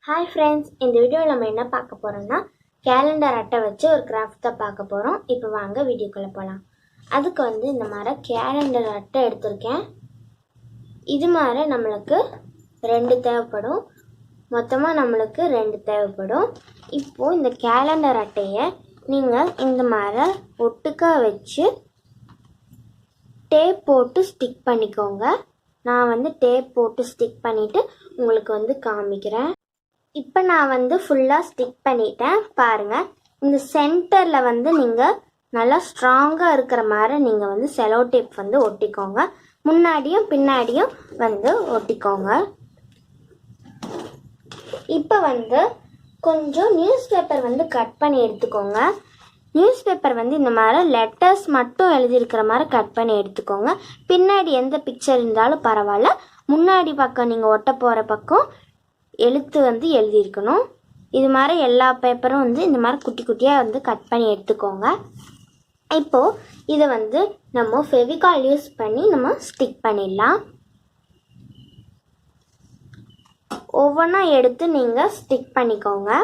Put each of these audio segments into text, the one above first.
Hi friends, இந்த வீடியோவில் நம்ம என்ன பார்க்க போகிறோம்னா கேலண்டர் அட்டை வச்சு ஒரு கிராஃப்ட் தான் பார்க்க போகிறோம். இப்போ வாங்க வீடியோக்குள்ளே போகலாம். அதுக்கு இந்த மாதிரி கேலண்டர் அட்டை எடுத்திருக்கேன். இது மாதிரி நம்மளுக்கு 2 தேவைப்படும். மொத்தமாக நம்மளுக்கு 2 தேவைப்படும். இப்போது இந்த கேலண்டர் அட்டையை நீங்கள் இந்த மாதிரி ஒட்டுக்கா வச்சு டேப் போட்டு ஸ்டிக் பண்ணிக்கோங்க. நான் டேப் போட்டு ஸ்டிக் பண்ணிவிட்டு உங்களுக்கு காமிக்கிறேன். இப்போ நான் ஃபுல்லாக ஸ்டிக் பண்ணிட்டேன். பாருங்கள், இந்த சென்டரில் நீங்கள் நல்லா ஸ்ட்ராங்காக இருக்கிற மாதிரி நீங்கள் செலோ டேப் ஒட்டிக்கோங்க. முன்னாடியும் பின்னாடியும் ஒட்டிக்கோங்க. இப்போ கொஞ்சம் நியூஸ் பேப்பர் கட் பண்ணி எடுத்துக்கோங்க. நியூஸ் பேப்பர் இந்த மாதிரி லெட்டர்ஸ் மட்டும் எழுதியிருக்கிற மாதிரி கட் பண்ணி எடுத்துக்கோங்க. பின்னாடி எந்த பிக்சர் இருந்தாலும் பரவாயில்ல. முன்னாடி பக்கம் நீங்கள் ஒட்ட போகிற பக்கம் எழுத்து எழுதியிருக்கணும். இது மாதிரி எல்லா பேப்பரும் இந்த மாதிரி குட்டி குட்டியாக கட் பண்ணி எடுத்துக்கோங்க. இப்போது இதை நம்ம ஃபெவிகால் யூஸ் பண்ணி நம்ம ஸ்டிக் பண்ணிடலாம். ஒவ்வொன்றா எடுத்து நீங்கள் ஸ்டிக் பண்ணிக்கோங்க.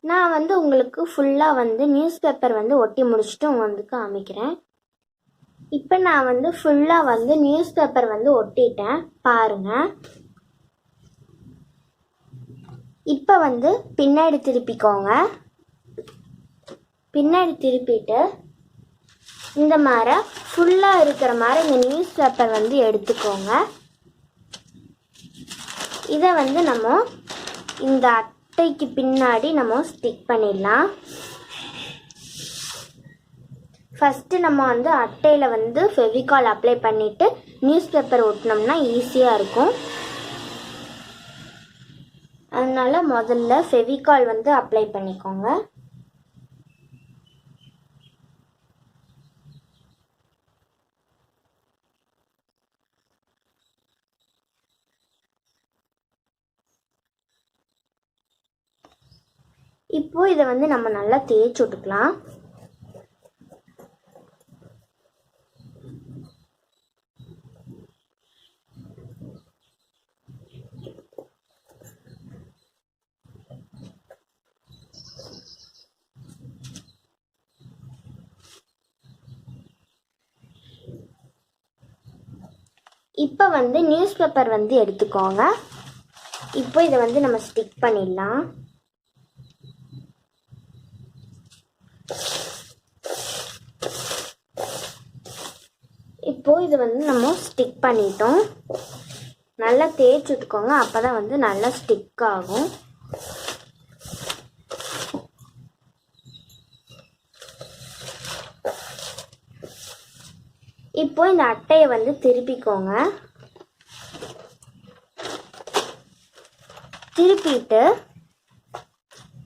நான் உங்களுக்கு ஃபுல்லாக நியூஸ் பேப்பர் ஒட்டி முடிச்சுட்டு உங்களுக்கு காமிக்கிறேன். இப்போ நான் ஃபுல்லாக நியூஸ் பேப்பர் ஒட்டிட்டேன். பாருங்கள். இப்போ பின்னாடி திருப்பிக்கோங்க. பின்னாடி திருப்பிட்டு இந்த மாதிரி ஃபுல்லாக இருக்கிற மாதிரி இந்த நியூஸ் பேப்பர் எடுத்துக்கோங்க. இதை நம்ம இந்த அட்டைக்கு பின்னாடி நம்ம ஸ்டிக் பண்ணிடலாம். ஃபஸ்ட்டு நம்ம அட்டையில் ஃபெவிகால் அப்ளை பண்ணிவிட்டு நியூஸ் பேப்பர் ஒட்டினோம்னா ஈஸியாக இருக்கும். அதனால் முதல்ல ஃபெவிகால் அப்ளை பண்ணிக்கோங்க. இப்போது இதை நம்ம நல்லா தேய்ச்சி விட்டுக்கலாம். இப்போ நியூஸ் பேப்பர் எடுத்துக்கோங்க. இப்போ இதை நம்ம ஸ்டிக் பண்ணிடலாம். இப்போது இது நம்ம ஸ்டிக் பண்ணிட்டோம். நல்லா தேய்ச்சி விட்டுக்கோங்க. அப்போ தான் நல்லா ஸ்டிக் ஆகும். இப்போ இந்த அட்டையை திருப்பிக்கோங்க. திருப்பிட்டு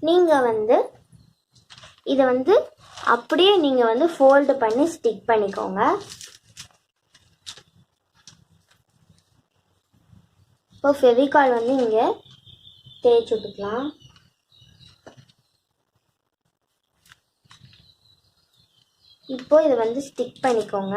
நீங்கள் இதை அப்படியே நீங்கள் ஃபோல்டு பண்ணி ஸ்டிக் பண்ணிக்கோங்க. இப்போ ஃபெவிகால் இங்கே தேய்ச்சி விட்டுக்கலாம். இப்போ இதை வந்து ஸ்டிக் பண்ணிக்கோங்க.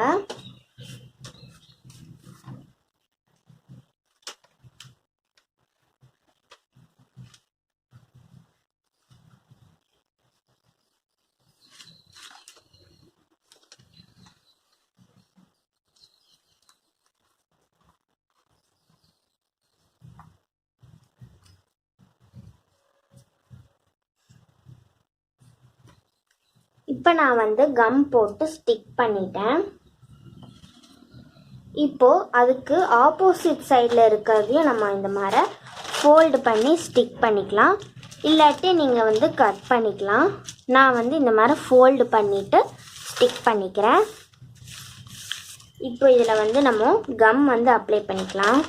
இப்போ நான் வந்து கம் போட்டு ஸ்டிக் பண்ணிட்டேன். இப்போது அதுக்கு ஆப்போசிட் சைடில் இருக்கிறதையும் நம்ம இந்த மாதிரி ஃபோல்டு பண்ணி ஸ்டிக் பண்ணிக்கலாம். இல்லாட்டி நீங்கள் வந்து கட் பண்ணிக்கலாம். நான் வந்து இந்த மாதிரி ஃபோல்டு பண்ணிவிட்டு ஸ்டிக் பண்ணிக்கிறேன். இப்போ இதில் வந்து நம்ம கம் வந்து அப்ளை பண்ணிக்கலாம்.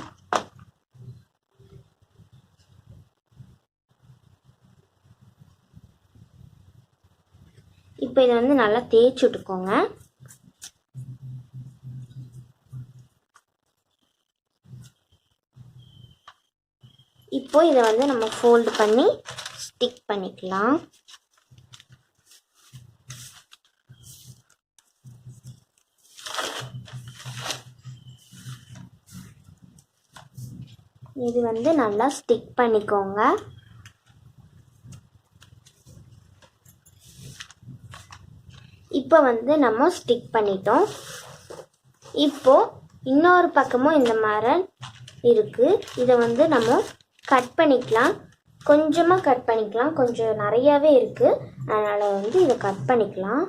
இப்போ இதை வந்து நல்லா தேய்ச்சி விட்டுக்கோங்க. இப்போ இதை வந்து நம்ம ஃபோல்டு பண்ணி ஸ்டிக் பண்ணிக்கலாம். இது வந்து நல்லா ஸ்டிக் பண்ணிக்கோங்க. இப்போ வந்து நம்ம ஸ்டிக் பண்ணிட்டோம். இப்போ இன்னொரு பக்கமும் இந்த மாதிரி இருக்குது. இதை வந்து நம்ம கட் பண்ணிக்கலாம். கொஞ்சமாக கட் பண்ணிக்கலாம், கொஞ்சம் நிறையாவே இருக்குது, அதனால் வந்து இதை கட் பண்ணிக்கலாம்.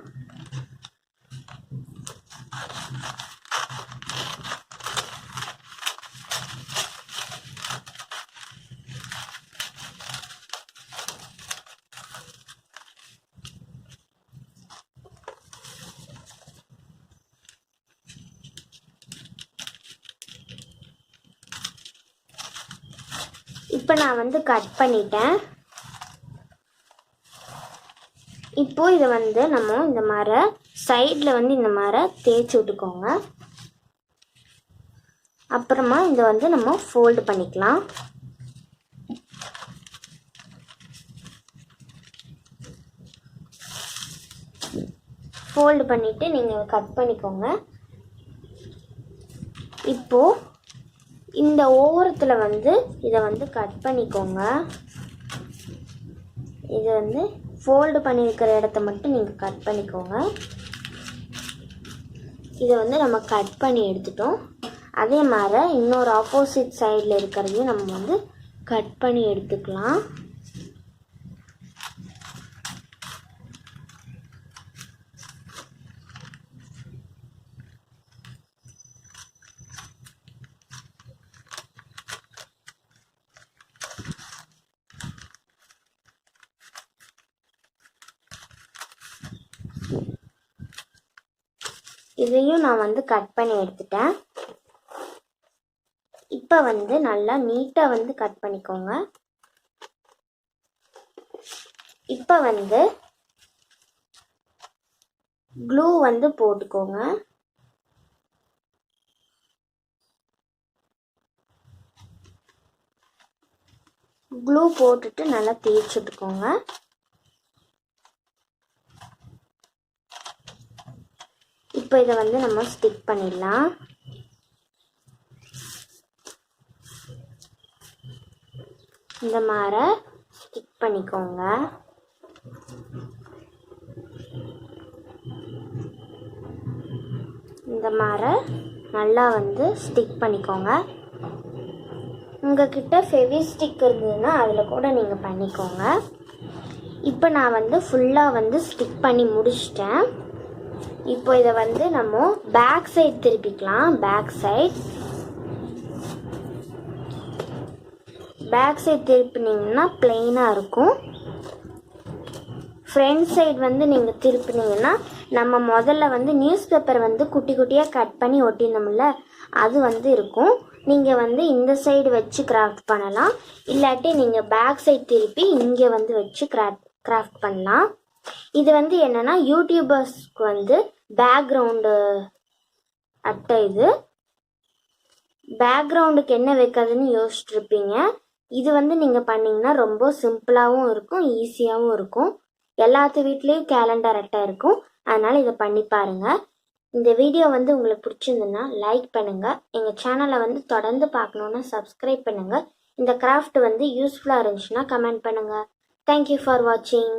இப்போ நான் வந்து கட் பண்ணிட்டேன். இப்போ இதை வந்து நம்ம இந்த மாதிரி சைடில் வந்து இந்த மாதிரி தேய்ச்சி விட்டுக்கோங்க. அப்புறமா இதை வந்து நம்ம ஃபோல்டு பண்ணிக்கலாம். ஃபோல்டு பண்ணிவிட்டு நீங்கள் கட் பண்ணிக்கோங்க. இப்போது இந்த ஓரத்தில் வந்து இதை வந்து கட் பண்ணிக்கோங்க. இதை வந்து ஃபோல்டு பண்ணியிருக்கிற இடத்த மட்டும் நீங்கள் கட் பண்ணிக்கோங்க. இதை வந்து நம்ம கட் பண்ணி எடுத்துட்டோம். அதே மாதிரி இன்னொரு ஆப்போசிட் சைடில் இருக்கிறதையும் நம்ம வந்து கட் பண்ணி எடுத்துக்கலாம். இதையும் நான் வந்து கட் பண்ணி எடுத்துட்டேன். இப்போ வந்து நல்லா நீட்டாக வந்து கட் பண்ணிக்கோங்க. இப்போ வந்து க்ளூ வந்து போட்டுக்கோங்க. க்ளூ போட்டுட்டு நல்லா தேய்ச்சிட்டுக்கோங்க. இப்போ இதை வந்து நம்ம ஸ்டிக் பண்ணிடலாம். இந்த மாதிரி ஸ்டிக் பண்ணிக்கோங்க. இந்த மாதிரி நல்லா வந்து ஸ்டிக் பண்ணிக்கோங்க. உங்ககிட்ட ஃபெவிஸ்டிக் இருந்ததுன்னா அதில் கூட நீங்கள் பண்ணிக்கோங்க. இப்போ நான் வந்து ஃபுல்லாக வந்து ஸ்டிக் பண்ணி முடிச்சிட்டேன். இப்போ இதை வந்து நம்ம பேக் சைடு திருப்பிக்கலாம். பேக் சைடு திருப்பினீங்கன்னா பிளெயினாக இருக்கும். ஃப்ரண்ட் சைடு வந்து நீங்கள் திருப்பினீங்கன்னா நம்ம முதல்ல வந்து நியூஸ் பேப்பர் வந்து குட்டி குட்டியாக கட் பண்ணி ஒட்டினோம்ல, அது வந்து இருக்கும். நீங்கள் வந்து இந்த சைடு வச்சு கிராஃப்ட் பண்ணலாம். இல்லாட்டி நீங்கள் பேக் சைடு திருப்பி இங்கே வந்து வச்சு கிராஃப்ட் பண்ணலாம். இது வந்து என்னென்னா யூடியூபர்ஸ்க்கு வந்து பேக்ரவுண்டு அட்டை. இது பேக்ரவுண்டுக்கு என்ன வைக்கிறதுன்னு யோசிச்சுட்ருப்பீங்க. இது வந்து நீங்கள் பண்ணிங்கன்னா ரொம்ப சிம்பிளாகவும் இருக்கும், ஈஸியாகவும் இருக்கும். எல்லாத்து வீட்லேயும் கேலண்டர் அட்டை இருக்கும். அதனால் இதை பண்ணி பாருங்கள். இந்த வீடியோ வந்து உங்களுக்கு பிடிச்சிருந்துன்னா லைக் பண்ணுங்கள். எங்கள் சேனலை வந்து தொடர்ந்து பார்க்கணுன்னா சப்ஸ்கிரைப் பண்ணுங்கள். இந்த கிராஃப்ட் வந்து யூஸ்ஃபுல்லாக இருந்துச்சுன்னா கமெண்ட் பண்ணுங்கள். தேங்க்யூ ஃபார் வாட்சிங்.